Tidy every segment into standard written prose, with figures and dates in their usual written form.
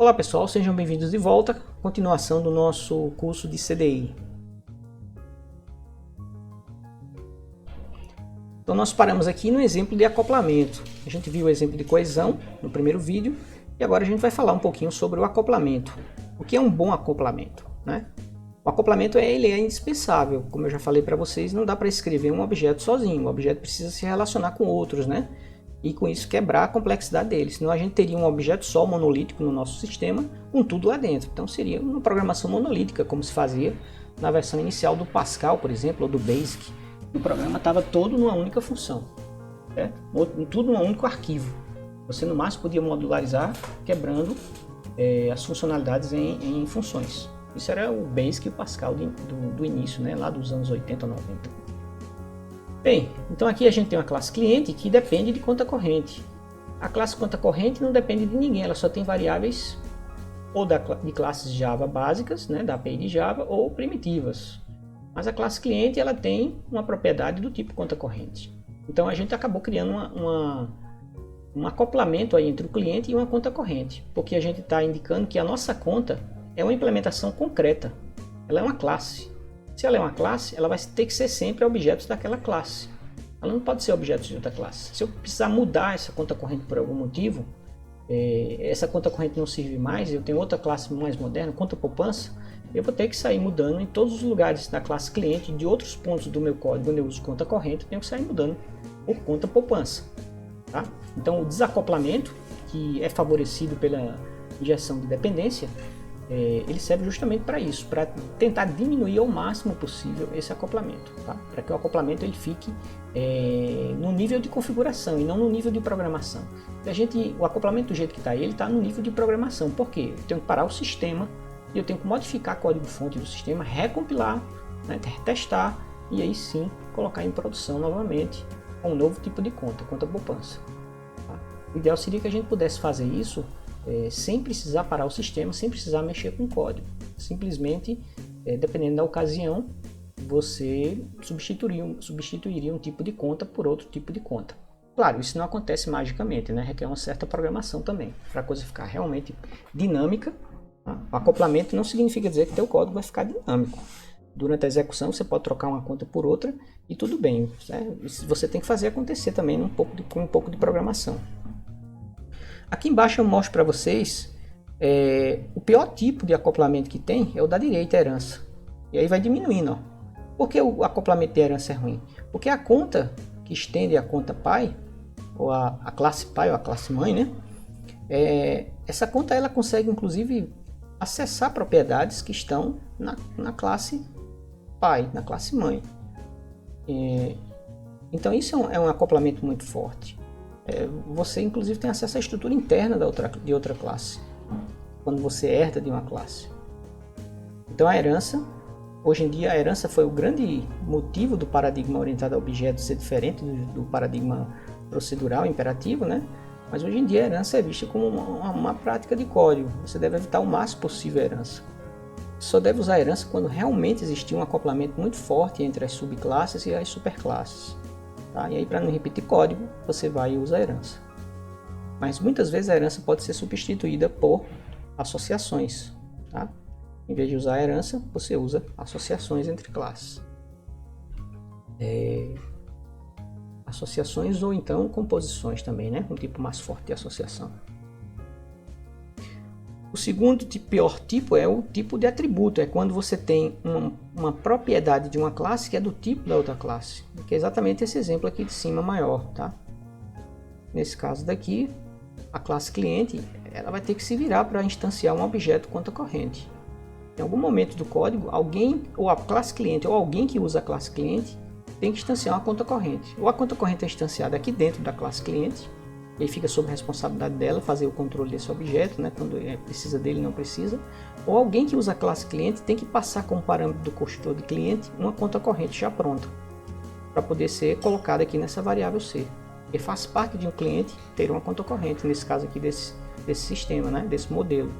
Olá pessoal, sejam bem-vindos de volta, continuação do nosso curso de CDI. Então nós paramos aqui no exemplo de acoplamento. A gente viu o exemplo de coesão no primeiro vídeo e agora a gente vai falar um pouquinho sobre o acoplamento. O que é um bom acoplamento, né? O acoplamento ele é indispensável, como eu já falei para vocês, não dá para escrever um objeto sozinho, o objeto precisa se relacionar com outros, né? E com isso quebrar a complexidade dele, senão a gente teria um objeto só monolítico no nosso sistema, com tudo lá dentro. Então seria uma programação monolítica, como se fazia na versão inicial do Pascal, por exemplo, ou do Basic. O programa estava todo numa única função, certo? Tudo num único arquivo. Você no máximo podia modularizar, quebrando as funcionalidades em funções. Isso era o Basic e o Pascal do início, né? Lá dos anos 80, 90. Bem, então aqui a gente tem uma classe cliente que depende de conta corrente. A classe conta corrente não depende de ninguém, ela só tem variáveis ou de classes Java básicas, né, da API de Java, ou primitivas. Mas a classe cliente ela tem uma propriedade do tipo conta corrente. Então a gente acabou criando um acoplamento aí entre o cliente e uma conta corrente, porque a gente está indicando que a nossa conta é uma implementação concreta, ela é uma classe. Se ela é uma classe, ela vai ter que ser sempre objetos daquela classe. Ela não pode ser objetos de outra classe. Se eu precisar mudar essa conta corrente por algum motivo, essa conta corrente não serve mais, eu tenho outra classe mais moderna, conta poupança, eu vou ter que sair mudando em todos os lugares da classe cliente, de outros pontos do meu código onde eu uso conta corrente, eu tenho que sair mudando por conta poupança. Tá? Então o desacoplamento, que é favorecido pela injeção de dependência, ele serve justamente para isso, para tentar diminuir ao máximo possível esse acoplamento, tá? Para que o acoplamento ele fique no nível de configuração e não no nível de programação. O acoplamento do jeito que está ele está no nível de programação. Por quê? Eu tenho que parar o sistema e eu tenho que modificar o código-fonte do sistema, recompilar, né, testar e aí sim colocar em produção novamente com um novo tipo de conta poupança. Tá? O ideal seria que a gente pudesse fazer isso sem precisar parar o sistema, sem precisar mexer com o código. Simplesmente, dependendo da ocasião, você substituiria um tipo de conta por outro tipo de conta. Claro, isso não acontece magicamente, né? Requer uma certa programação também, para a coisa ficar realmente dinâmica. Tá? O acoplamento não significa dizer que o teu código vai ficar dinâmico. Durante a execução, você pode trocar uma conta por outra e tudo bem. Você tem que fazer acontecer também com um pouco de programação. Aqui embaixo eu mostro para vocês o pior tipo de acoplamento que tem é o da direita, a herança. E aí vai diminuindo. Ó. Por que o acoplamento de herança é ruim? Porque a conta que estende a conta pai, ou a classe pai ou a classe mãe, né? Essa conta ela consegue inclusive acessar propriedades que estão na classe pai, na classe mãe. Então isso é um acoplamento muito forte. Você inclusive tem acesso à estrutura interna de outra classe, quando você herda de uma classe. Então a herança, hoje em dia a herança foi o grande motivo do paradigma orientado a objetos ser diferente do paradigma procedural imperativo, né? Mas hoje em dia a herança é vista como uma prática de código, você deve evitar o máximo possível a herança. Só deve usar a herança quando realmente existir um acoplamento muito forte entre as subclasses e as superclasses. Tá? E aí, para não repetir código, você vai e usa a herança. Mas muitas vezes a herança pode ser substituída por associações. Tá? Em vez de usar a herança, você usa associações entre classes. Associações ou então composições também, né? Um tipo mais forte de associação. O segundo pior tipo é o tipo de atributo, é quando você tem uma propriedade de uma classe que é do tipo da outra classe, que é exatamente esse exemplo aqui de cima maior, tá? Nesse caso daqui, a classe cliente ela vai ter que se virar para instanciar um objeto conta corrente. Em algum momento do código, alguém, ou a classe cliente, ou alguém que usa a classe cliente, tem que instanciar uma conta corrente. Ou a conta corrente é instanciada aqui dentro da classe cliente, e aí fica sob responsabilidade dela fazer o controle desse objeto, né, quando precisa dele, não precisa. Ou alguém que usa a classe cliente tem que passar como parâmetro do construtor de cliente uma conta corrente já pronta, para poder ser colocada aqui nessa variável C. E faz parte de um cliente ter uma conta corrente, nesse caso aqui desse sistema, né, desse modelo.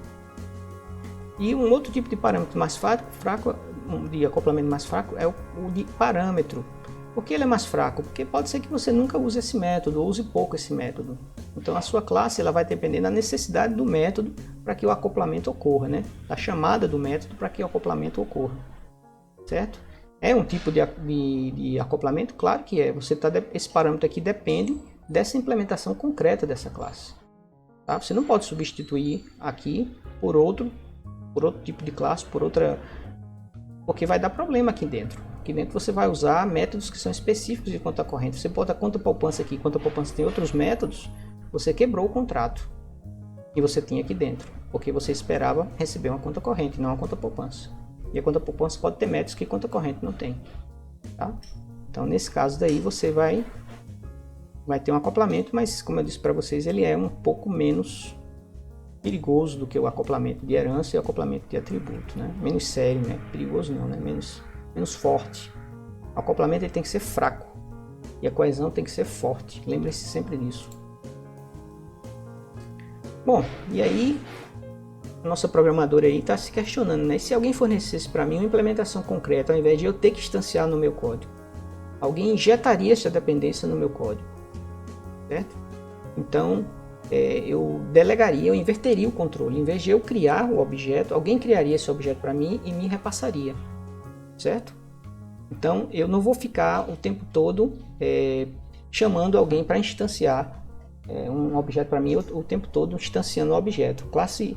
E um outro tipo de parâmetro mais fraco, de acoplamento mais fraco, é o de parâmetro. Por que ele é mais fraco? Porque pode ser que você nunca use esse método, ou use pouco esse método. Então a sua classe ela vai depender da necessidade do método para que o acoplamento ocorra, né? Da chamada do método para que o acoplamento ocorra, certo? É um tipo de acoplamento? Claro que é. Esse parâmetro aqui depende dessa implementação concreta dessa classe. Tá? Você não pode substituir aqui por outro tipo de classe, porque vai dar problema aqui dentro. Aqui dentro você vai usar métodos que são específicos de conta corrente. Você bota conta poupança aqui, conta poupança tem outros métodos, você quebrou o contrato que você tinha aqui dentro, porque você esperava receber uma conta corrente, não uma conta poupança. E a conta poupança pode ter métodos que conta corrente não tem. Tá? Então nesse caso daí você vai ter um acoplamento, mas como eu disse para vocês, ele é um pouco menos perigoso do que o acoplamento de herança e o acoplamento de atributo, né? Menos sério, né? Perigoso não, né? Menos forte. O acoplamento ele tem que ser fraco e a coesão tem que ser forte. Lembre-se sempre disso. Bom, e aí a nossa programadora aí está se questionando, né? Se alguém fornecesse para mim uma implementação concreta, ao invés de eu ter que instanciar no meu código, alguém injetaria essa dependência no meu código, certo? Então eu delegaria, eu inverteria o controle. Em vez de eu criar o objeto, alguém criaria esse objeto para mim e me repassaria, certo? Então eu não vou ficar o tempo todo chamando alguém para instanciar um objeto para mim o tempo todo instanciando o objeto. Classe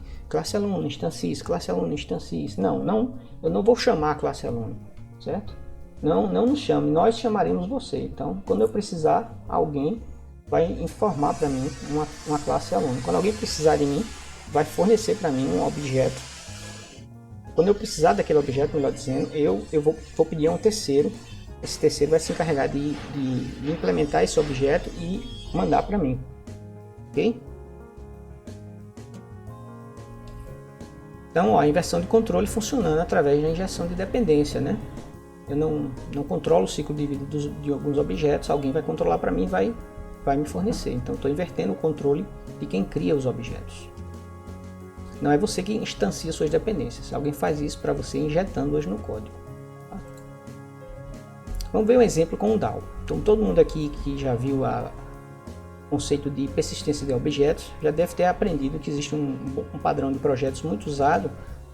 aluno, instancie isso, classe aluno, instancie isso. Não, eu não vou chamar a classe aluno, certo? Não nos chame, nós chamaremos você. Então quando eu precisar, alguém vai informar para mim uma classe aluno. Quando alguém precisar de mim, vai fornecer para mim um objeto. Quando eu precisar daquele objeto, melhor dizendo, eu vou pedir a um terceiro. Esse terceiro vai se encarregar de implementar esse objeto e mandar para mim. Ok? Então, ó, a inversão de controle funcionando através da injeção de dependência, né? Eu não controlo o ciclo de vida de alguns objetos, alguém vai controlar para mim e vai me fornecer. Então estou invertendo o controle de quem cria os objetos. Não é você que instancia suas dependências. Alguém faz isso para você injetando-as no código. Tá? Vamos ver um exemplo com o DAO. Então todo mundo aqui que já viu o conceito de persistência de objetos já deve ter aprendido que existe um padrão de projetos muito usado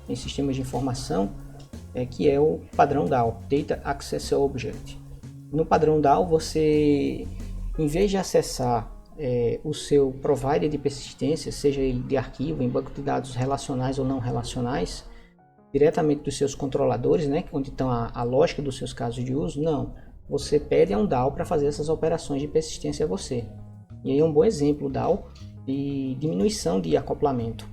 em sistemas de informação, que é o padrão DAO, Data Access Object. No padrão DAO você, em vez de acessar o seu provider de persistência, seja ele de arquivo, em banco de dados relacionais ou não relacionais, diretamente dos seus controladores, né, onde estão a lógica dos seus casos de uso, não. Você pede a um DAO para fazer essas operações de persistência a você. E aí é um bom exemplo, DAO, de diminuição de acoplamento,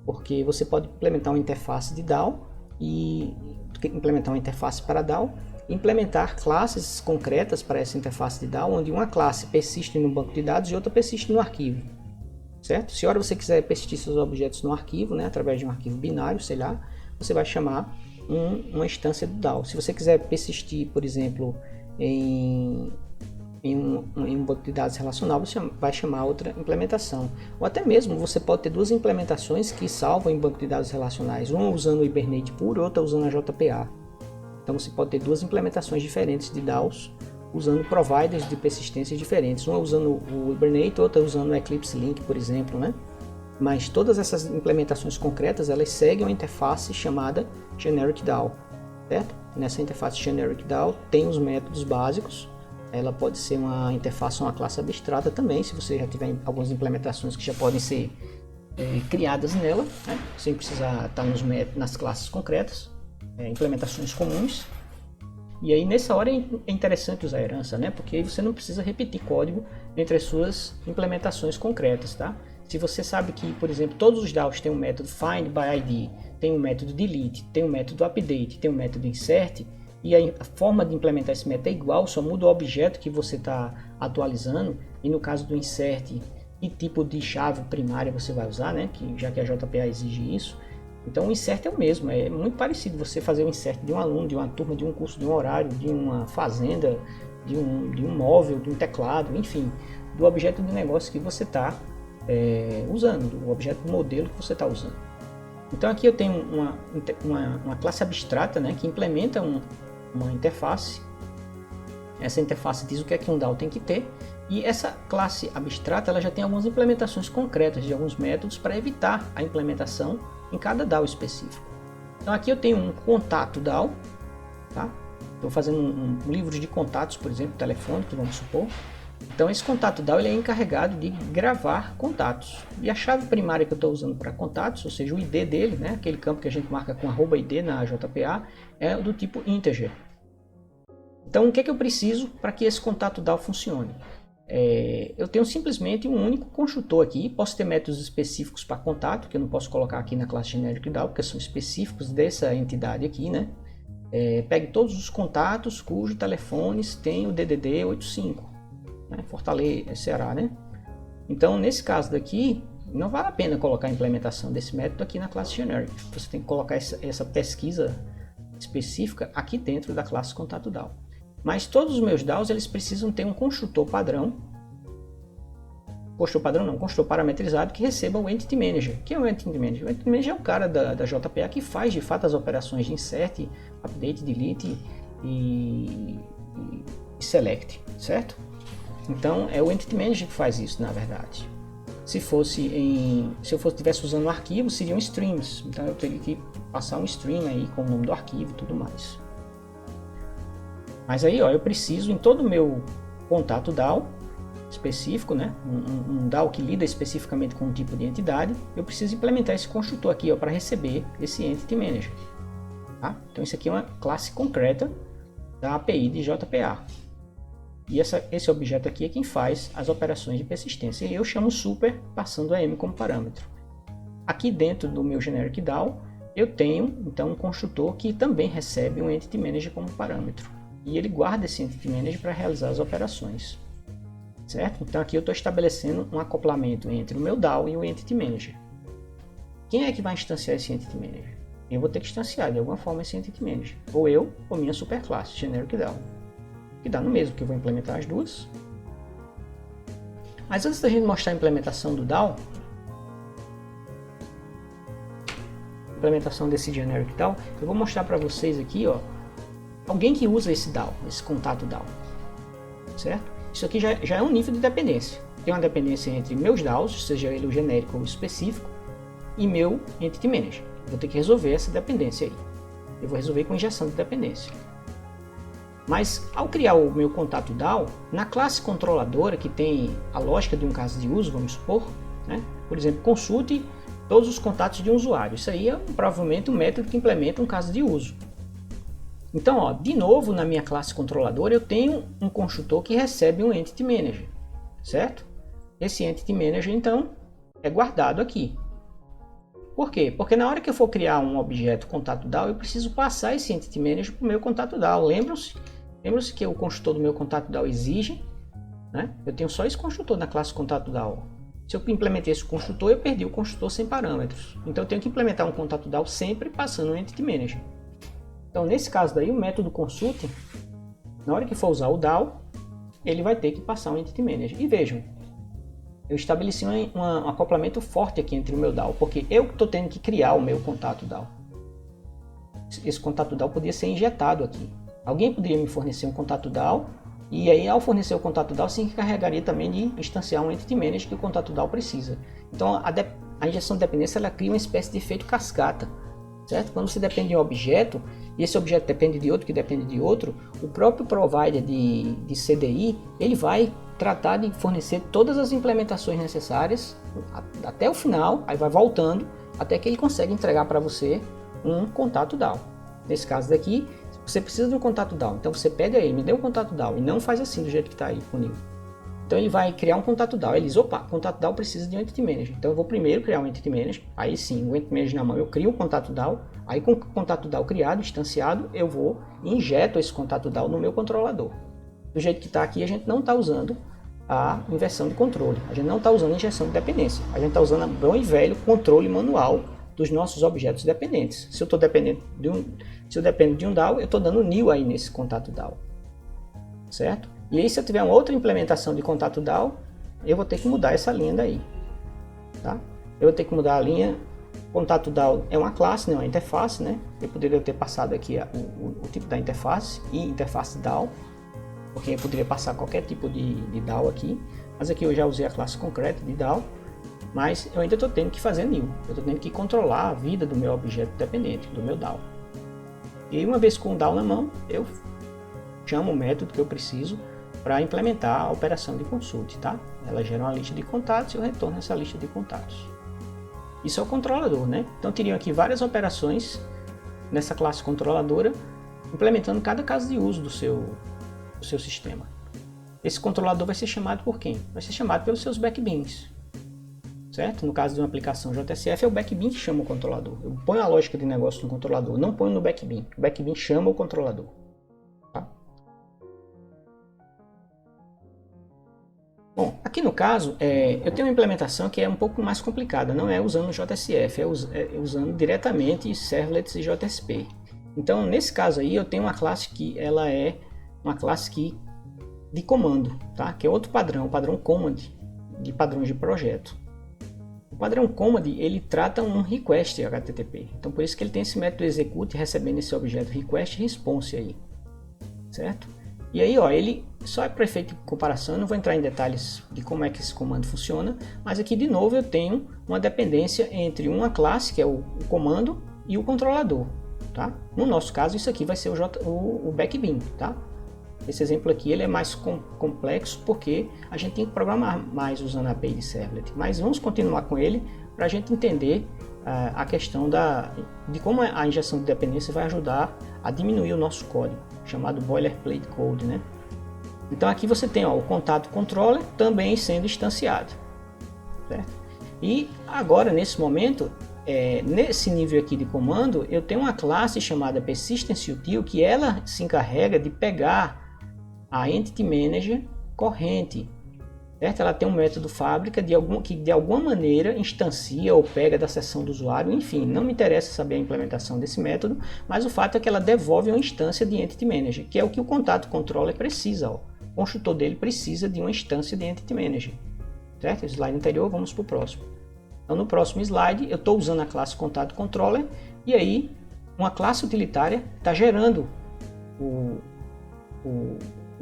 porque você pode implementar uma interface de DAO e implementar uma interface para DAO, implementar classes concretas para essa interface de DAO, onde uma classe persiste no banco de dados e outra persiste no arquivo, certo? Se ora você quiser persistir seus objetos no arquivo, né, através de um arquivo binário, sei lá, você vai chamar uma instância do DAO. Se você quiser persistir, por exemplo, em um banco de dados relacional, você vai chamar outra implementação. Ou até mesmo você pode ter duas implementações que salvam em banco de dados relacionais, uma usando o Hibernate puro e outra usando a JPA. Então você pode ter duas implementações diferentes de DAOs usando providers de persistência diferentes, uma usando o Hibernate, outra usando o Eclipse Link, por exemplo, né? Mas todas essas implementações concretas, elas seguem uma interface chamada Generic DAO, certo? Nessa interface Generic DAO tem os métodos básicos. Ela pode ser uma interface ou uma classe abstrata também, se você já tiver algumas implementações que já podem ser criadas nela, né? Sem precisar estar nas classes concretas, implementações comuns. E aí nessa hora é interessante usar a herança, né? Porque aí você não precisa repetir código entre as suas implementações concretas, tá? Se você sabe que, por exemplo, todos os DAOs têm um método find by ID, tem um método delete, tem um método update, tem um método insert, e a forma de implementar esse método é igual, só muda o objeto que você está atualizando, e no caso do insert, que tipo de chave primária você vai usar, né? Já que a JPA exige isso. Então o insert é o mesmo, é muito parecido você fazer o insert de um aluno, de uma turma, de um curso, de um horário, de uma fazenda, de um móvel, de um teclado, enfim, do objeto de negócio que você está usando, do objeto modelo que você está usando. Então aqui eu tenho uma classe abstrata, né, que implementa uma interface Essa interface diz o que é que um DAO tem que ter, e essa classe abstrata ela já tem algumas implementações concretas de alguns métodos para evitar a implementação em cada DAO específico. Então aqui eu tenho um contato DAO, tá? Estou fazendo um livro de contatos, por exemplo, telefônicos, vamos supor. Então esse contato DAO ele é encarregado de gravar contatos. E a chave primária que eu estou usando para contatos, ou seja, o ID dele, né, aquele campo que a gente marca com @id na JPA, é do tipo integer. Então o que é que eu preciso para que esse contato DAO funcione? Eu tenho simplesmente um único construtor aqui. Posso ter métodos específicos para contato, que eu não posso colocar aqui na classe generic DAO, porque são específicos dessa entidade aqui, né? Pegue todos os contatos cujos telefones têm o DDD 85, né? Fortaleza, Ceará, né? Então, nesse caso daqui, não vale a pena colocar a implementação desse método aqui na classe generic. Você tem que colocar essa pesquisa específica aqui dentro da classe contato DAO. Mas todos os meus DAOs eles precisam ter um construtor padrão. Construtor padrão não, construtor parametrizado que receba o Entity Manager. O que é o Entity Manager? O Entity Manager é o cara da JPA que faz de fato as operações de insert, update, delete e select, certo? Então é o Entity Manager que faz isso, na verdade. Se eu estivesse usando um arquivo, seriam streams. Então eu teria que passar um stream aí com o nome do arquivo e tudo mais. Mas aí, ó, eu preciso em todo o meu contato DAO específico, né, um DAO que lida especificamente com um tipo de entidade, eu preciso implementar esse construtor aqui para receber esse Entity Manager. Tá? Então isso aqui é uma classe concreta da API de JPA. E esse objeto aqui é quem faz as operações de persistência. E eu chamo super passando a M como parâmetro. Aqui dentro do meu generic DAO, eu tenho então um construtor que também recebe um Entity Manager como parâmetro. E ele guarda esse Entity Manager para realizar as operações. Certo? Então aqui eu estou estabelecendo um acoplamento entre o meu DAO e o Entity Manager. Quem é que vai instanciar esse Entity Manager? Eu vou ter que instanciar de alguma forma esse Entity Manager. Ou eu, ou minha superclasse, Generic DAO. Que dá no mesmo, que eu vou implementar as duas. Mas antes da gente mostrar a implementação do DAO, implementação desse Generic DAO, eu vou mostrar para vocês aqui, ó, alguém que usa esse DAO, esse contato DAO, certo? Isso aqui já é um nível de dependência. Tem uma dependência entre meus DAOs, seja ele o genérico ou o específico, e meu Entity Manager. Vou ter que resolver essa dependência aí. Eu vou resolver com injeção de dependência. Mas ao criar o meu contato DAO, na classe controladora, que tem a lógica de um caso de uso, vamos supor, né? Por exemplo, consulte todos os contatos de um usuário. Isso aí é provavelmente um método que implementa um caso de uso. Então, ó, de novo, na minha classe controladora, eu tenho um construtor que recebe um Entity Manager, certo? Esse Entity Manager, então, é guardado aqui. Por quê? Porque na hora que eu for criar um objeto contato DAO, eu preciso passar esse Entity Manager para o meu contato DAO. Lembram-se que o construtor do meu contato DAO exige, né? Eu tenho só esse construtor na classe contato DAO. Se eu implementei esse construtor, eu perdi o construtor sem parâmetros. Então, eu tenho que implementar um contato DAO sempre passando um Entity Manager. Então, nesse caso daí, o método consult, na hora que for usar o DAO, ele vai ter que passar um Entity Manager. E vejam, eu estabeleci um acoplamento forte aqui entre o meu DAO, porque eu estou tendo que criar o meu contato DAO. Esse contato DAO podia ser injetado aqui. Alguém poderia me fornecer um contato DAO, e aí ao fornecer o contato DAO, se encarregaria também de instanciar um Entity Manager que o contato DAO precisa. Então, a injeção de dependência ela cria uma espécie de efeito cascata. Certo? Quando você depende de um objeto, e esse objeto depende de outro, que depende de outro, o próprio provider de CDI, ele vai tratar de fornecer todas as implementações necessárias até o final, aí vai voltando, até que ele consegue entregar para você um contato DAO. Nesse caso daqui, você precisa de um contato DAO, então você pega ele, me dê um contato DAO, e não faz assim do jeito que está aí disponível. Então ele vai criar um contato DAO, ele diz, opa, contato DAO precisa de um Entity Manager. Então eu vou primeiro criar um Entity Manager, aí sim, o Entity Manager na mão eu crio um contato DAO, aí com o contato DAO criado, instanciado, eu vou e injeto esse contato DAO no meu controlador. Do jeito que está aqui, a gente não está usando a inversão de controle, a gente não está usando a injeção de dependência, a gente está usando o bom e velho controle manual dos nossos objetos dependentes. Se eu dependo de um DAO, eu estou dando new aí nesse contato DAO, certo? E aí, se eu tiver uma outra implementação de contato DAO, eu vou ter que mudar essa linha daí, tá? Eu vou ter que mudar a linha. Contato DAO é uma classe, né? Uma interface, né? Eu poderia ter passado aqui o tipo da interface e interface DAO. porque eu poderia passar qualquer tipo de DAO aqui, mas aqui eu já usei a classe concreta de DAO, mas eu ainda estou tendo que fazer new, eu estou tendo que controlar a vida do meu objeto dependente, do meu DAO. E uma vez com o DAO na mão, eu chamo o método que eu preciso para implementar a operação de consult, tá? Ela gera uma lista de contatos e eu retorno essa lista de contatos. Isso é o controlador, né? Então teriam aqui várias operações nessa classe controladora, implementando cada caso de uso do seu sistema. Esse controlador vai ser chamado por quem? Vai ser chamado pelos seus backbeans, certo? No caso de uma aplicação JSF, é o backbean que chama o controlador. Eu ponho a lógica de negócio no controlador, não ponho no backbean. O backbean chama o controlador. Tá? Bom, aqui no caso, eu tenho uma implementação que é um pouco mais complicada. Não é usando o JSF, é usando diretamente servlets e JSP. Então, nesse caso aí, eu tenho uma classe que ela é uma classe de comando, tá? Que é outro padrão, o padrão command, de padrões de projeto. O padrão command, ele trata um request HTTP. Então, por isso que ele tem esse método execute recebendo esse objeto request response aí, certo? E aí, ó, ele só é para efeito de comparação, eu não vou entrar em detalhes de como é que esse comando funciona, mas aqui de novo eu tenho uma dependência entre uma classe, que é o comando, e o controlador, tá? No nosso caso, isso aqui vai ser o backbean, tá? Esse exemplo aqui ele é mais complexo porque a gente tem que programar mais usando a API de servlet, mas vamos continuar com ele para a gente entender a questão de como a injeção de dependência vai ajudar a diminuir o nosso código, chamado boilerplate code, né? Então aqui você tem, ó, o contato controller também sendo instanciado, certo? E agora nesse momento, nesse nível aqui de comando, eu tenho uma classe chamada persistence-util que ela se encarrega de pegar a Entity Manager corrente, certo? Ela tem um método fábrica que de alguma maneira instancia ou pega da sessão do usuário, enfim, não me interessa saber a implementação desse método, mas o fato é que ela devolve uma instância de Entity Manager, que é o que o contato controller precisa, ó. O construtor dele precisa de uma instância de Entity Manager, certo? Slide anterior, vamos para o próximo. Então, no próximo slide, eu estou usando a classe contato controller e aí uma classe utilitária está gerando o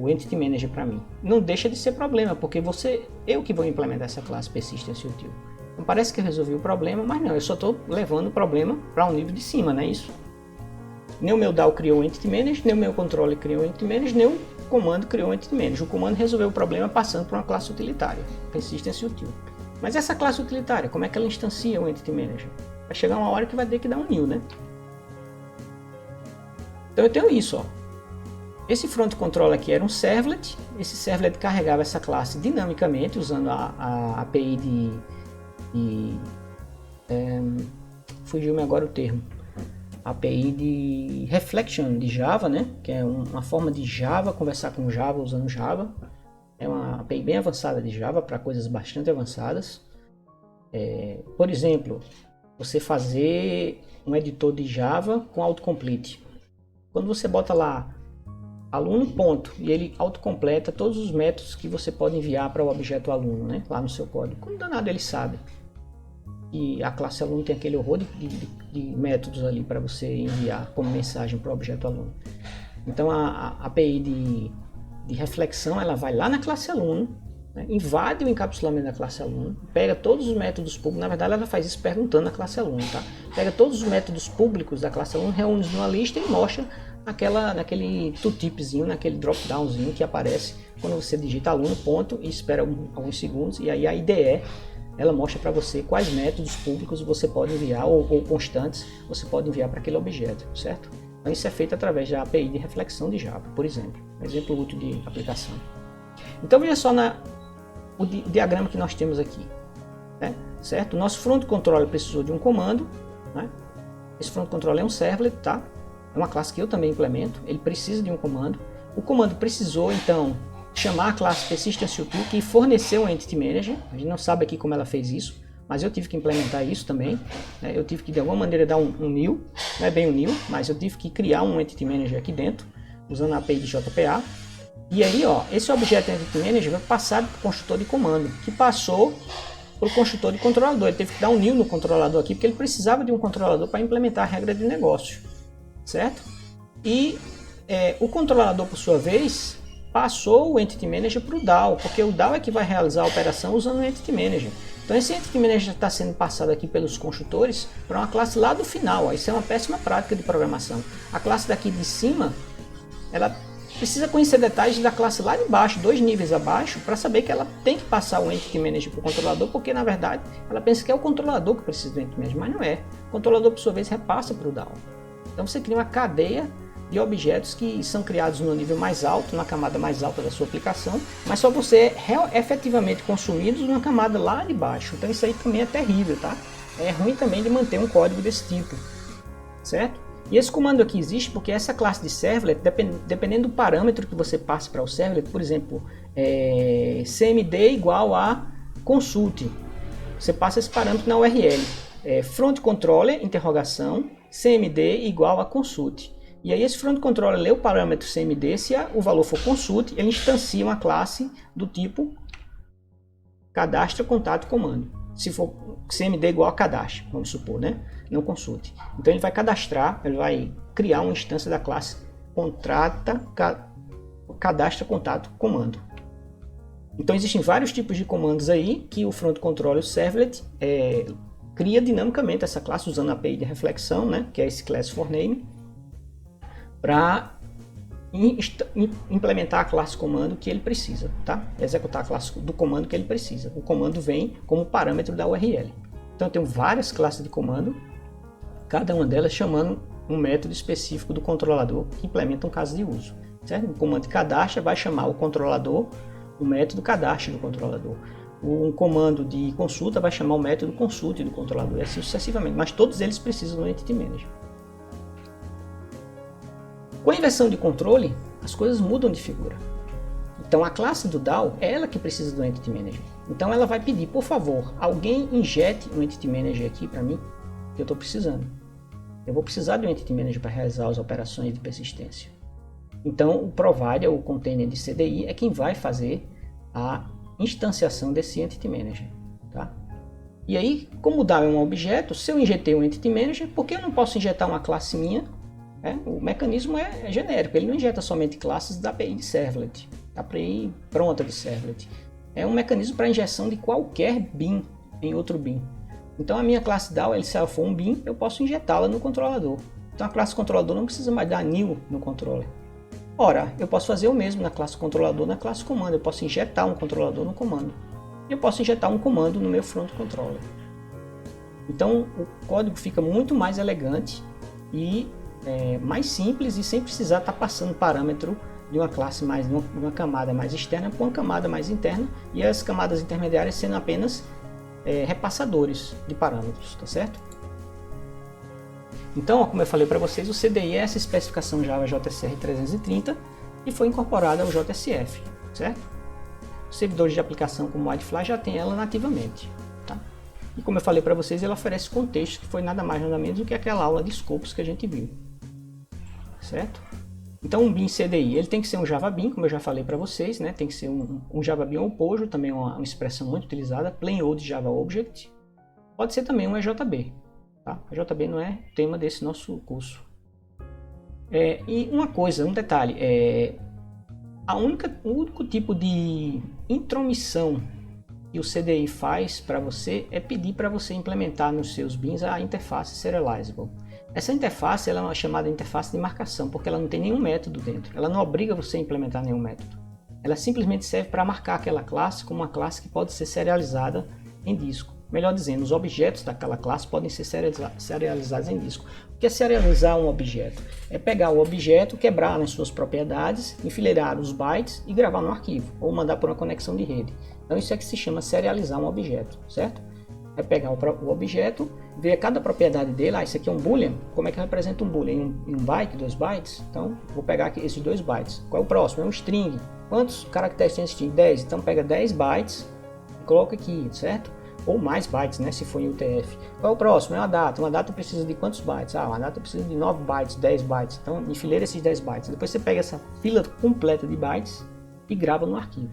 Entity Manager para mim. Não deixa de ser problema, porque eu que vou implementar essa classe persistence util. Então parece que eu resolvi o problema, mas não, eu só estou levando o problema para um nível de cima, não é isso? Nem o meu DAO criou o Entity Manager, nem o meu controller criou o Entity Manager, nem o comando criou o Entity Manager. O comando resolveu o problema passando por uma classe utilitária, persistence util. Mas essa classe utilitária, como é que ela instancia o Entity Manager? Vai chegar uma hora que vai ter que dar um new, né? Então eu tenho isso, ó. Esse front controller aqui era um servlet, esse servlet carregava essa classe dinamicamente usando a API fugiu-me agora o termo, API de reflection de Java, né? Que é uma forma de Java conversar com Java usando Java. É uma API bem avançada de Java para coisas bastante avançadas. Por exemplo, você fazer um editor de Java com autocomplete. Quando você bota lá aluno ponto e ele autocompleta todos os métodos que você pode enviar para o objeto aluno, né? Lá no seu código. Como danado ele sabe. E a classe aluno tem aquele horror de métodos ali para você enviar como mensagem para o objeto aluno. Então a API de reflexão ela vai lá na classe aluno, né? Invade o encapsulamento da classe aluno, pega todos os métodos públicos, na verdade ela faz isso perguntando à classe aluno, tá? Pega todos os métodos públicos da classe aluno, reúne numa lista e mostra naquele tooltipzinho, naquele drop-downzinho que aparece quando você digita aluno ponto e espera alguns segundos, e aí a IDE ela mostra para você quais métodos públicos você pode enviar ou constantes você pode enviar para aquele objeto, certo? Então isso é feito através da API de reflexão de Java, por exemplo, um exemplo útil de aplicação. Então veja só o diagrama que nós temos aqui, né? Certo? O nosso front controller precisou de um comando, né? Esse front controller é um servlet, tá? É uma classe que eu também implemento, ele precisa de um comando. O comando precisou, então, chamar a classe persistence-util que forneceu um Entity Manager. A gente não sabe aqui como ela fez isso, mas eu tive que implementar isso também, né? Eu tive que, de alguma maneira, dar um new, não é bem um new, mas eu tive que criar um Entity Manager aqui dentro, usando a API de JPA. E aí, ó, esse objeto Entity Manager vai passar para o construtor de comando, que passou para o construtor de controlador. Ele teve que dar um new no controlador aqui, porque ele precisava de um controlador para implementar a regra de negócio. Certo? E o controlador, por sua vez, passou o Entity Manager para o DAO, porque o DAO é que vai realizar a operação usando o Entity Manager. Então esse Entity Manager está sendo passado aqui pelos construtores para uma classe lá do final. Isso é uma péssima prática de programação. A classe daqui de cima, ela precisa conhecer detalhes da classe lá de baixo, 2 níveis abaixo, para saber que ela tem que passar o Entity Manager para o controlador, porque na verdade ela pensa que é o controlador que precisa do Entity Manager, mas não é. O controlador, por sua vez, repassa para o DAO. Então você cria uma cadeia de objetos que são criados no nível mais alto, na camada mais alta da sua aplicação, mas só você efetivamente consumidos numa camada lá de baixo. Então isso aí também é terrível, tá? É ruim também de manter um código desse tipo, certo? E esse comando aqui existe porque essa classe de servlet, dependendo do parâmetro que você passe para o servlet, por exemplo, cmd igual a consult, você passa esse parâmetro na URL, front controller, interrogação, cmd igual a consult. E aí esse front controller lê o parâmetro cmd, se o valor for consult, ele instancia uma classe do tipo cadastra contato comando. Se for cmd igual a cadastre, vamos supor, né? Não consult. Então ele vai cadastrar, ele vai criar uma instância da classe cadastra contato comando. Então existem vários tipos de comandos aí que o front controller servlet cria dinamicamente essa classe usando a API de reflexão, né? Que é esse class for name, para implementar a classe comando que ele precisa, tá? Executar a classe do comando que ele precisa. O comando vem como parâmetro da URL. Então eu tenho várias classes de comando, cada uma delas chamando um método específico do controlador que implementa um caso de uso, certo? O comando de cadastra vai chamar o controlador, o método cadastre do controlador. Um comando de consulta vai chamar o método consult do controlador, e assim sucessivamente, mas todos eles precisam do Entity Manager. Com a inversão de controle, as coisas mudam de figura. Então a classe do DAO é ela que precisa do Entity Manager. Então ela vai pedir, por favor, alguém injete um Entity Manager aqui para mim, que eu estou precisando. Eu vou precisar de um Entity Manager para realizar as operações de persistência. Então o provider, o container de CDI, é quem vai fazer a instanciação desse Entity Manager. Tá? E aí, como o DAO é um objeto, se eu injetei um Entity Manager, por que eu não posso injetar uma classe minha? O mecanismo é genérico, ele não injeta somente classes da API de servlet, da API pronta de servlet. É um mecanismo para injeção de qualquer bin em outro bin. Então a minha classe DAO, se ela for um bin, eu posso injetá-la no controlador. Então a classe controlador não precisa mais dar new no controller. Ora, eu posso fazer o mesmo na classe controlador, na classe comando. Eu posso injetar um controlador no comando. E eu posso injetar um comando no meu front controller. Então o código fica muito mais elegante e mais simples, e sem precisar estar passando parâmetro de uma classe mais, de uma camada mais externa para uma camada mais interna, e as camadas intermediárias sendo apenas repassadores de parâmetros, tá certo? Então, como eu falei para vocês, o CDI é essa especificação Java JSR 330 e foi incorporada ao JSF, certo? Os servidores de aplicação como o WildFly já tem ela nativamente, tá? E como eu falei para vocês, ela oferece contexto, que foi nada mais nada menos do que aquela aula de scopes que a gente viu, certo? Então um bin CDI, ele tem que ser um Java Bean, como eu já falei para vocês, né? Tem que ser um Java Bean ou POJO, também uma expressão muito utilizada, Plain Old Java Object. Pode ser também um EJB, tá? EJB não é tema desse nosso curso. E uma coisa, um detalhe, o único tipo de intromissão que o CDI faz para você é pedir para você implementar nos seus bins a interface serializable. Essa interface ela é uma chamada interface de marcação, porque ela não tem nenhum método dentro. Ela não obriga você a implementar nenhum método. Ela simplesmente serve para marcar aquela classe como uma classe que pode ser serializada em disco. Melhor dizendo, os objetos daquela classe podem ser serializados em disco. O que é serializar um objeto? É pegar o objeto, quebrar nas suas propriedades, enfileirar os bytes e gravar no arquivo, ou mandar por uma conexão de rede. Então isso é que se chama serializar um objeto, certo? É pegar o objeto, ver cada propriedade dele. Isso aqui é um boolean. Como é que representa um boolean? Um byte, 2 bytes? Então, vou pegar aqui esses 2 bytes. Qual é o próximo? É um string. Quantos caracteres tem esse string? 10. Então, pega 10 bytes e coloca aqui, certo? Ou mais bytes, né? Se for em UTF. Qual é o próximo? É uma data. Uma data precisa de quantos bytes? Uma data precisa de 9 bytes, 10 bytes. Então, enfileira esses 10 bytes. Depois você pega essa fila completa de bytes e grava no arquivo.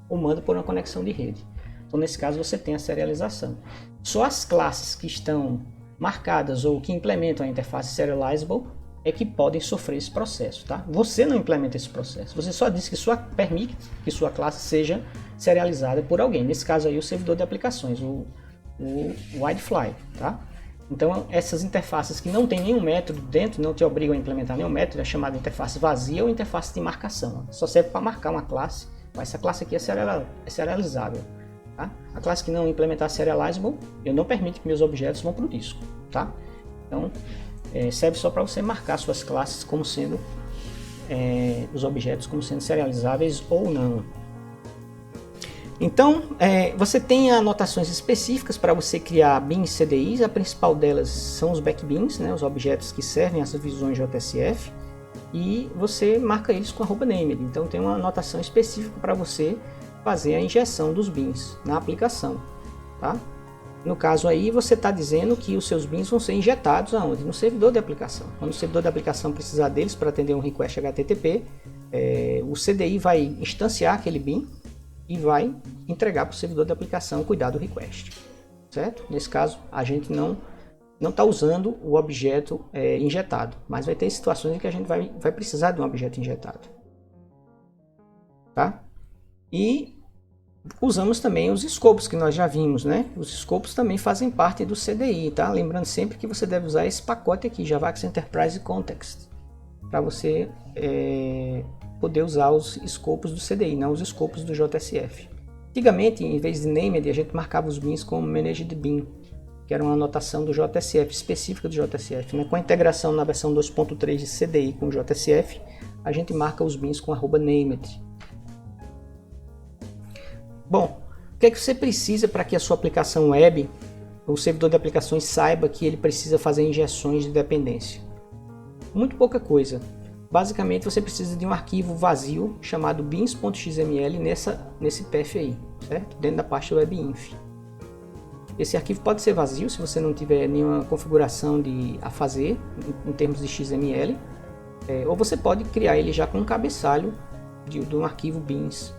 Ou manda por uma conexão de rede. Então, nesse caso, você tem a serialização. Só as classes que estão marcadas ou que implementam a interface serializable é que podem sofrer esse processo, tá? Você não implementa esse processo, você só diz que permite que sua classe seja serializada por alguém. Nesse caso aí, o servidor de aplicações, o WildFly, tá? Então, essas interfaces que não tem nenhum método dentro, não te obrigam a implementar nenhum método, é chamada interface vazia ou interface de marcação. Só serve para marcar uma classe. Essa classe aqui é serializável. Tá? A classe que não implementar serializable, eu não permito que meus objetos vão para o disco. Tá? Então, serve só para você marcar suas classes como sendo, os objetos como sendo serializáveis ou não. Então, você tem anotações específicas para você criar bins CDIs. A principal delas são os backbins, né, os objetos que servem essas visões JSF, e você marca eles com @named. Então, tem uma anotação específica para você fazer a injeção dos bins na aplicação. Tá? No caso aí, você está dizendo que os seus bins vão ser injetados aonde? No servidor de aplicação. Quando o servidor de aplicação precisar deles para atender um request HTTP, o CDI vai instanciar aquele bin e vai entregar para o servidor de aplicação cuidar do request, certo? Nesse caso, a gente não está usando o objeto injetado, mas vai ter situações em que a gente vai precisar de um objeto injetado, tá? E usamos também os escopos que nós já vimos, né? Os escopos também fazem parte do CDI, tá? Lembrando sempre que você deve usar esse pacote aqui, Javax Enterprise Context, para você poder usar os escopos do CDI, não os escopos do JSF. Antigamente, em vez de named, a gente marcava os bins como managed bin, que era uma anotação do JSF, específica do JSF. Né? Com a integração na versão 2.3 de CDI com o JSF, a gente marca os bins com @named. Bom, o que é que você precisa para que a sua aplicação web, o servidor de aplicações, saiba que ele precisa fazer injeções de dependência? Muito pouca coisa. Basicamente, você precisa de um arquivo vazio chamado bins.xml nesse path aí, certo? Dentro da pasta webinf. Esse arquivo pode ser vazio se você não tiver nenhuma configuração a fazer em termos de XML, ou você pode criar ele já com um cabeçalho de um arquivo bins.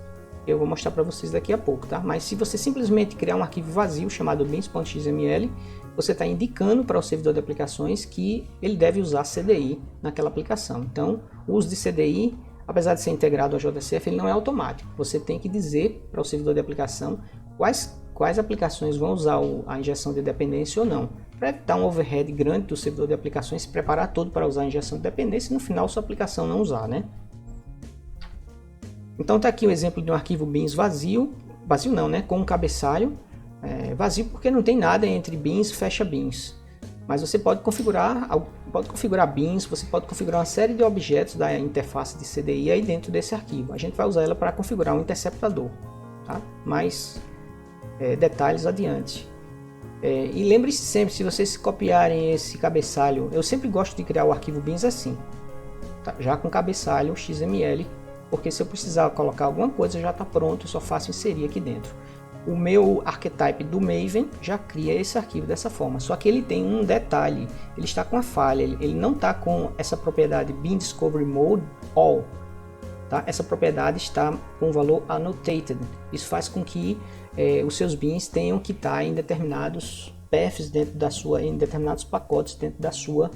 Eu vou mostrar para vocês daqui a pouco, tá? Mas se você simplesmente criar um arquivo vazio chamado bins.xml, você está indicando para o servidor de aplicações que ele deve usar CDI naquela aplicação. Então, o uso de CDI, apesar de ser integrado ao JSF, ele não é automático. Você tem que dizer para o servidor de aplicação quais aplicações vão usar a injeção de dependência ou não, para evitar um overhead grande do servidor de aplicações, se preparar todo para usar a injeção de dependência e no final sua aplicação não usar, né? Então está aqui o exemplo de um arquivo bins vazio não, né? Com um cabeçalho. Vazio porque não tem nada entre bins e fecha bins, mas você pode configurar bins, você pode configurar uma série de objetos da interface de CDI aí dentro desse arquivo. A gente vai usar ela para configurar um interceptador, tá? Mais detalhes adiante. E lembre-se sempre, se vocês copiarem esse cabeçalho, eu sempre gosto de criar o arquivo bins assim, tá? Já com cabeçalho XML, porque se eu precisar colocar alguma coisa já está pronto, eu só faço inserir aqui dentro. O meu archetype do Maven já cria esse arquivo dessa forma, só que ele tem um detalhe, ele está com a falha, ele não está com essa propriedade bin discovery mode all, tá? Essa propriedade está com o valor annotated, isso faz com que os seus bins tenham que estar em determinados paths em determinados pacotes dentro da sua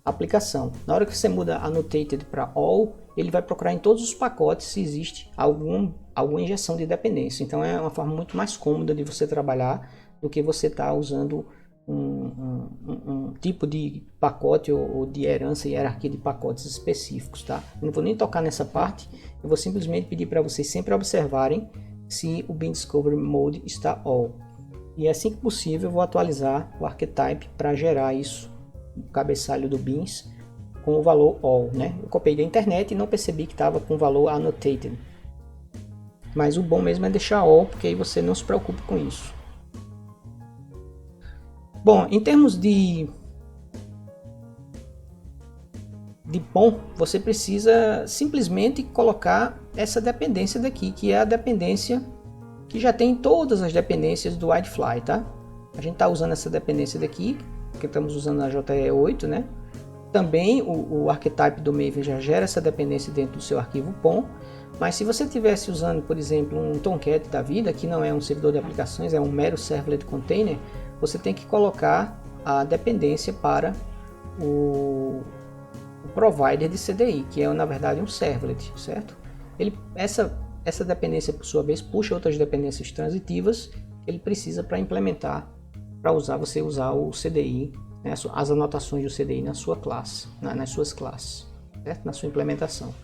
aplicação. Na hora que você muda annotated para all, ele vai procurar em todos os pacotes se existe alguma injeção de dependência. Então é uma forma muito mais cômoda de você trabalhar do que você estar usando um tipo de pacote ou de herança e hierarquia de pacotes específicos, tá? Eu não vou nem tocar nessa parte, eu vou simplesmente pedir para vocês sempre observarem se o bin discovery mode está all. E assim que possível eu vou atualizar o archetype para gerar isso, o cabeçalho do bins, com o valor all, né? Eu copiei da internet e não percebi que estava com o valor annotated. Mas o bom mesmo é deixar all, porque aí você não se preocupa com isso. Bom, em termos de POM, você precisa simplesmente colocar essa dependência daqui, que é a dependência que já tem todas as dependências do WildFly, tá? A gente está usando essa dependência daqui, porque estamos usando a JE8, né? Também o archetype do Maven já gera essa dependência dentro do seu arquivo POM, mas se você estivesse usando, por exemplo, um Tomcat da vida, que não é um servidor de aplicações, é um mero servlet container, você tem que colocar a dependência para o provider de CDI, que é na verdade um servlet, certo? Essa dependência, por sua vez, puxa outras dependências transitivas que ele precisa para implementar, para você usar o CDI, né, as anotações do CDI na sua classe, nas suas classes, certo? Na sua implementação.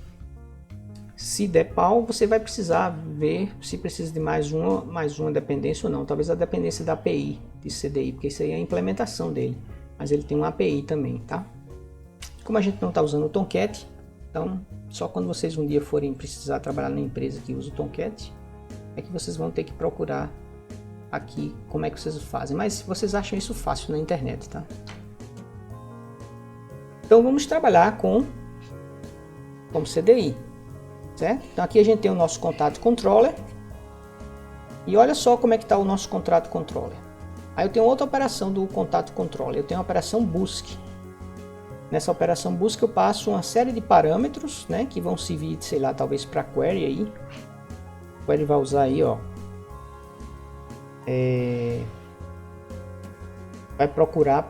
Se der pau, você vai precisar ver se precisa de mais uma dependência ou não. Talvez a dependência da API de CDI, porque isso aí é a implementação dele. Mas ele tem uma API também, tá? Como a gente não está usando o Tomcat, então só quando vocês um dia forem precisar trabalhar na empresa que usa o Tomcat, é que vocês vão ter que procurar aqui como é que vocês fazem. Mas vocês acham isso fácil na internet, tá? Então vamos trabalhar com CDI. Certo? Então aqui a gente tem o nosso contato controller e olha só como é que está o nosso contato controller. Aí eu tenho outra operação do contato controller, eu tenho a operação busc. Nessa operação busc eu passo uma série de parâmetros, né, que vão servir, sei lá, talvez para query aí. A query vai usar aí, ó, vai procurar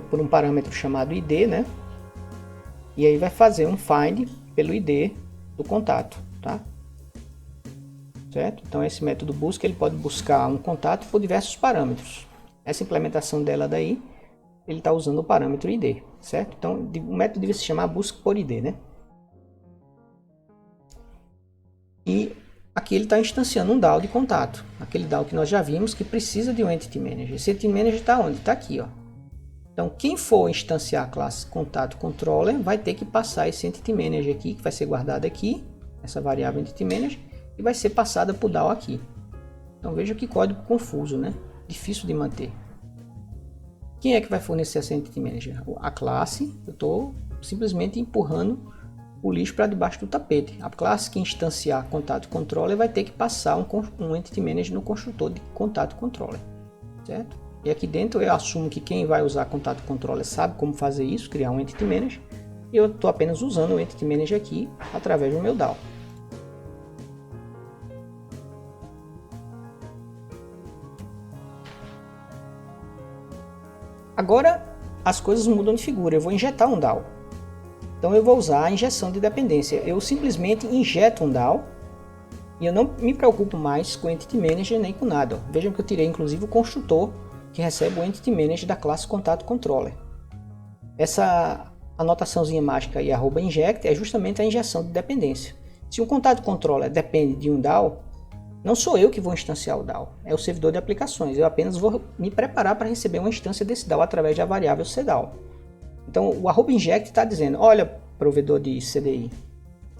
por um parâmetro chamado id, né, e aí vai fazer um find pelo id do contato, tá? Certo? Então esse método busca, ele pode buscar um contato por diversos parâmetros. Essa implementação dela daí, ele está usando o parâmetro id, certo? Então o método deve se chamar busca por id, né? E aqui ele está instanciando um DAO de contato, aquele DAO que nós já vimos que precisa de um Entity Manager. Esse Entity Manager está onde? Está aqui, ó. Então, quem for instanciar a classe contato controller vai ter que passar esse Entity Manager aqui, que vai ser guardado aqui, essa variável Entity Manager, e vai ser passada para o DAO aqui. Então, veja que código confuso, né? Difícil de manter. Quem é que vai fornecer essa Entity Manager? A classe, eu estou simplesmente empurrando o lixo para debaixo do tapete. A classe que instanciar contato controller vai ter que passar um Entity Manager no construtor de contato controller, certo? E aqui dentro eu assumo que quem vai usar contato controller sabe como fazer isso, criar um Entity Manager. E eu estou apenas usando o Entity Manager aqui através do meu DAO. Agora as coisas mudam de figura, eu vou injetar um DAO. Então eu vou usar a injeção de dependência. Eu simplesmente injeto um DAO e eu não me preocupo mais com o Entity Manager nem com nada. Vejam que eu tirei inclusive o construtor que recebe o Entity Manager da classe contato controller. Essa anotaçãozinha mágica aí, @inject, é justamente a injeção de dependência. Se um contato controller depende de um DAO, não sou eu que vou instanciar o DAO, é o servidor de aplicações. Eu apenas vou me preparar para receber uma instância desse DAO através da variável cDAO. Então o @inject está dizendo, olha, provedor de CDI,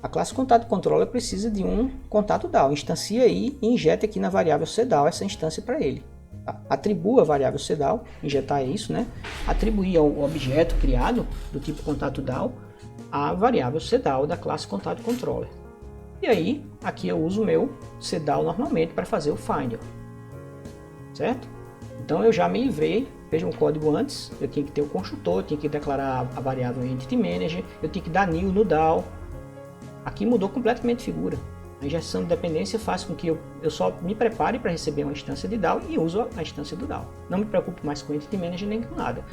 a classe contato controller precisa de um contato DAO, instancia aí e injeta aqui na variável cDAO essa instância para ele. Atribua a variável cDAO, injetar isso, né? Atribuir ao objeto criado do tipo contato DAO a variável cDAO da classe contato controller. E aí, aqui eu uso o meu cDAO normalmente para fazer o find, certo? Então eu já me livrei, vejam o código antes, eu tinha que ter o construtor, eu tinha que declarar a variável Entity Manager, eu tinha que dar new no DAO. Aqui mudou completamente a figura. A injeção de dependência faz com que eu só me prepare para receber uma instância de DAO e uso a instância do DAO. Não me preocupo mais com o Entity Manager nem com nada.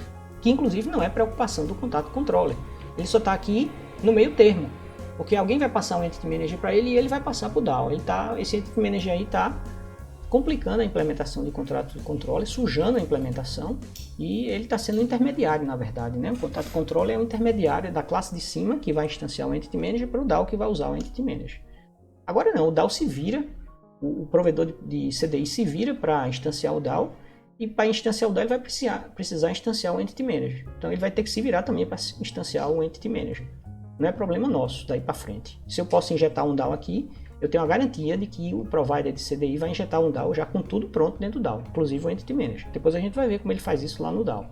Que inclusive não é preocupação do contato controller. Ele só está aqui no meio termo. Porque alguém vai passar um Entity Manager para ele e ele vai passar para o DAO. Esse Entity Manager aí está complicando a implementação de contrato controller, sujando a implementação e ele está sendo intermediário, na verdade, né? O contato controller é um intermediário da classe de cima que vai instanciar o Entity Manager para o DAO que vai usar o Entity Manager. Agora não, o DAO se vira, o provedor de CDI se vira para instanciar o DAO e para instanciar o DAO ele vai precisar instanciar o Entity Manager. Então ele vai ter que se virar também para instanciar o Entity Manager. Não é problema nosso daí para frente. Se eu posso injetar um DAO aqui, eu tenho a garantia de que o provider de CDI vai injetar um DAO já com tudo pronto dentro do DAO, inclusive o Entity Manager. Depois a gente vai ver como ele faz isso lá no DAO.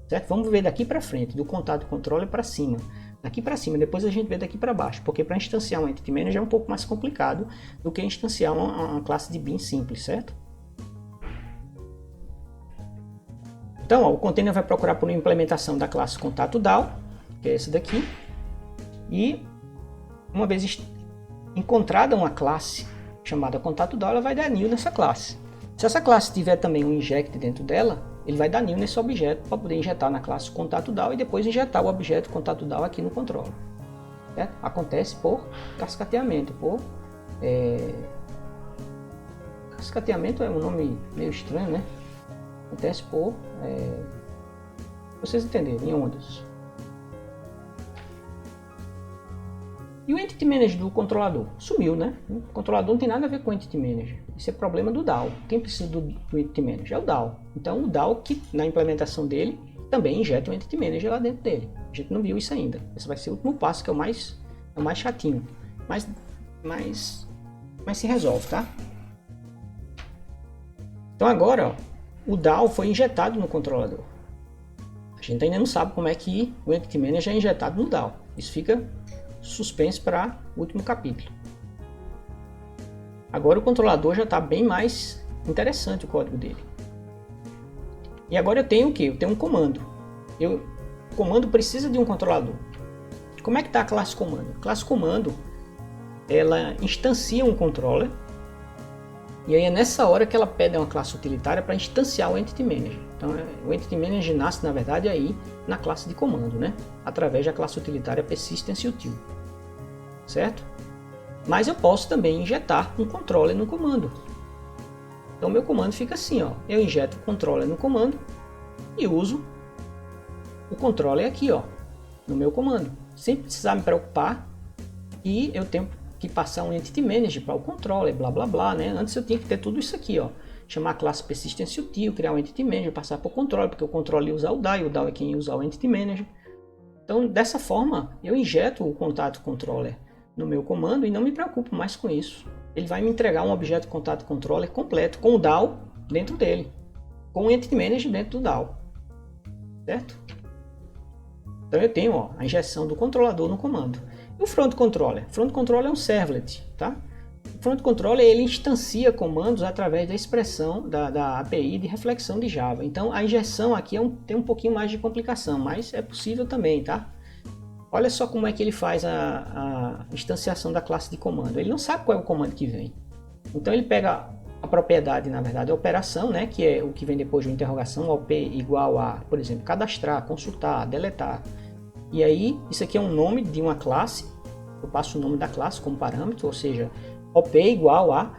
Certo? Vamos ver daqui para frente, do contato controller para cima. Daqui para cima, depois a gente vê daqui para baixo, porque para instanciar um Entity Manager é um pouco mais complicado do que instanciar uma classe de bin simples, certo? Então, ó, o container vai procurar por uma implementação da classe contato DAO, que é esse daqui, e uma vez encontrada uma classe chamada contato DAO, ela vai dar new nessa classe. Se essa classe tiver também um inject dentro dela, ele vai dar new nesse objeto para poder injetar na classe contato DAO e depois injetar o objeto contato DAO aqui no controller. certo? Acontece por cascateamento, cascateamento é um nome meio estranho, né? Acontece por, vocês entenderam, em ondas. E o Entity Manager do controlador? Sumiu, né? O controlador não tem nada a ver com o Entity Manager. Isso é problema do DAO. Quem precisa do Entity Manager é o DAO. Então o DAO, que na implementação dele, também injeta o Entity Manager lá dentro dele. A gente não viu isso ainda. Esse vai ser o último passo, que é o mais chatinho. Mas se resolve, tá? Então agora, ó, o DAO foi injetado no controlador. A gente ainda não sabe como é que o Entity Manager é injetado no DAO. Isso fica suspense para o último capítulo. Agora o controlador já está bem mais interessante o código dele. E agora eu tenho o que? Eu tenho um comando. O comando precisa de um controlador. Como é que está a classe comando? A classe comando, ela instancia um controller. E aí é nessa hora que ela pede uma classe utilitária para instanciar o Entity Manager. Então o Entity Manager nasce na verdade aí na classe de comando, né? Através da classe utilitária Persistence Util. Certo? Mas eu posso também injetar um controller no comando. Então meu comando fica assim, ó. Eu injeto o controller no comando e uso o controller aqui, ó, no meu comando, sem precisar me preocupar e eu tenho que passar um Entity Manager para o controller, blá blá blá, né? Antes eu tinha que ter tudo isso aqui, ó. Chamar a classe Persistence Util, criar um Entity Manager, passar para o controller, porque o controller ia usar o DAO, e o DAO é quem ia usar o Entity Manager. Então dessa forma eu injeto o contato controller no meu comando e não me preocupo mais com isso. Ele vai me entregar um objeto contato controller completo com o DAO dentro dele, com o Entity Manager dentro do DAO, certo? Então eu tenho, ó, a injeção do controlador no comando. E o front controller? O front controller é um servlet, tá? O front controller ele instancia comandos através da expressão da API de reflexão de Java. Então a injeção aqui tem um pouquinho mais de complicação, mas é possível também, tá? Olha só como é que ele faz a instanciação da classe de comando. Ele não sabe qual é o comando que vem. Então ele pega a propriedade, na verdade, a operação, né, que é o que vem depois de uma interrogação, OP igual a, por exemplo, cadastrar, consultar, deletar. E aí, isso aqui é um nome de uma classe. Eu passo o nome da classe como parâmetro, ou seja, OP igual a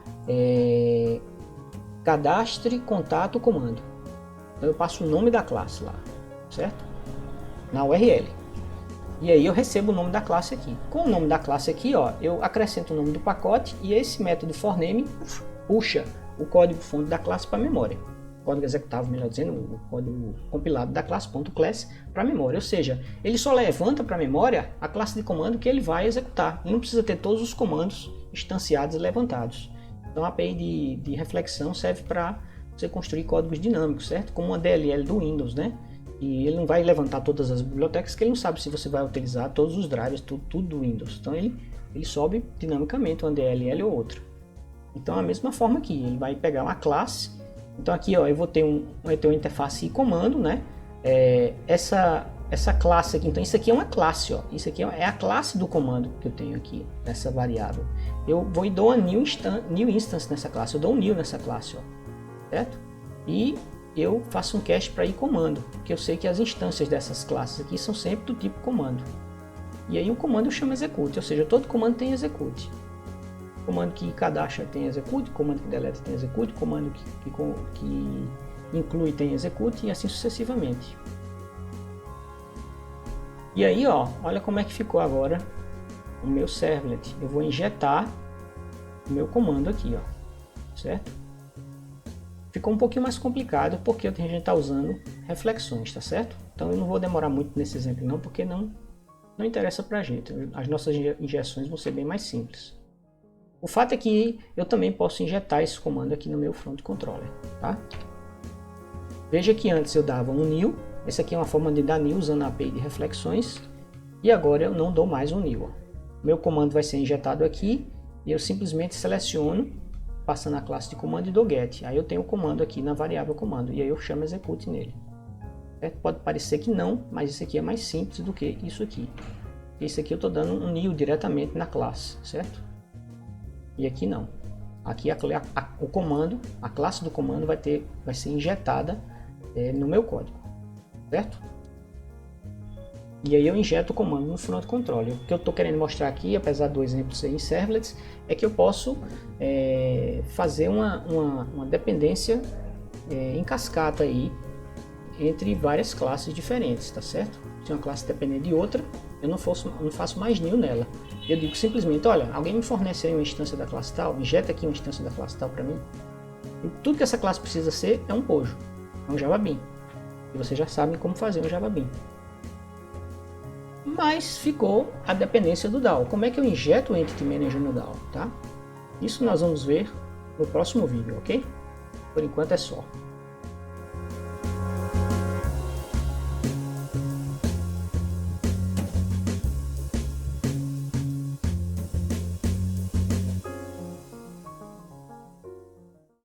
cadastre, contato, comando. Então eu passo o nome da classe lá, certo? Na URL. E aí eu recebo o nome da classe aqui. Com o nome da classe aqui, ó, eu acrescento o nome do pacote e esse método forName puxa o código-fonte da classe para a memória. O código executável, melhor dizendo, o código compilado da classe .class para a memória. Ou seja, ele só levanta para a memória a classe de comando que ele vai executar. E não precisa ter todos os comandos instanciados e levantados. Então a API de reflexão serve para você construir códigos dinâmicos, certo? Como uma DLL do Windows, né? E ele não vai levantar todas as bibliotecas, que ele não sabe se você vai utilizar todos os drivers, tudo do Windows. Então ele sobe dinamicamente uma DLL ou outra. Então a mesma forma aqui, ele vai pegar uma classe. Então aqui, ó, eu vou ter uma interface e comando, né? Essa classe aqui, então isso aqui é uma classe, ó. Isso aqui é a classe do comando que eu tenho aqui, nessa variável. Eu vou e dou uma new instance nessa classe, eu dou um new nessa classe, ó, certo? E eu faço um cache para comando, porque eu sei que as instâncias dessas classes aqui são sempre do tipo comando. E aí o comando eu chamo execute, ou seja, todo comando tem execute. Comando que cadastra tem execute, comando que deleta tem execute, comando que inclui tem execute e assim sucessivamente. E aí, ó, olha como é que ficou agora o meu servlet. Eu vou injetar o meu comando aqui, ó, certo? Ficou um pouquinho mais complicado porque a gente está usando reflexões, tá certo? Então eu não vou demorar muito nesse exemplo não, porque não interessa pra gente. As nossas injeções vão ser bem mais simples. O fato é que eu também posso injetar esse comando aqui no meu front controller, tá? Veja que antes eu dava um new, essa aqui é uma forma de dar new usando a API de reflexões, e agora eu não dou mais um new. Meu comando vai ser injetado aqui e eu simplesmente seleciono, passando a classe de comando e dou get. Aí eu tenho o comando aqui na variável comando e aí eu chamo execute nele. Pode parecer que não, mas isso aqui é mais simples do que isso aqui. Isso aqui eu estou dando um new diretamente na classe, certo? E aqui não. Aqui o comando, a classe do comando vai ser injetada no meu código, certo? E aí eu injeto o comando no front controller. O que eu estou querendo mostrar aqui, apesar do exemplo ser em servlets, é que eu posso fazer uma dependência em cascata aí entre várias classes diferentes, tá certo? Se uma classe depender de outra, eu não faço mais new nela. Eu digo simplesmente, olha, alguém me fornece aí uma instância da classe tal, injeta aqui uma instância da classe tal para mim. E tudo que essa classe precisa ser é um POJO, é um JavaBean. E vocês já sabem como fazer um JavaBean. Mas ficou a dependência do DAO. Como é que eu injeto o Entity Manager no DAO, tá? Isso nós vamos ver no próximo vídeo, ok? Por enquanto é só.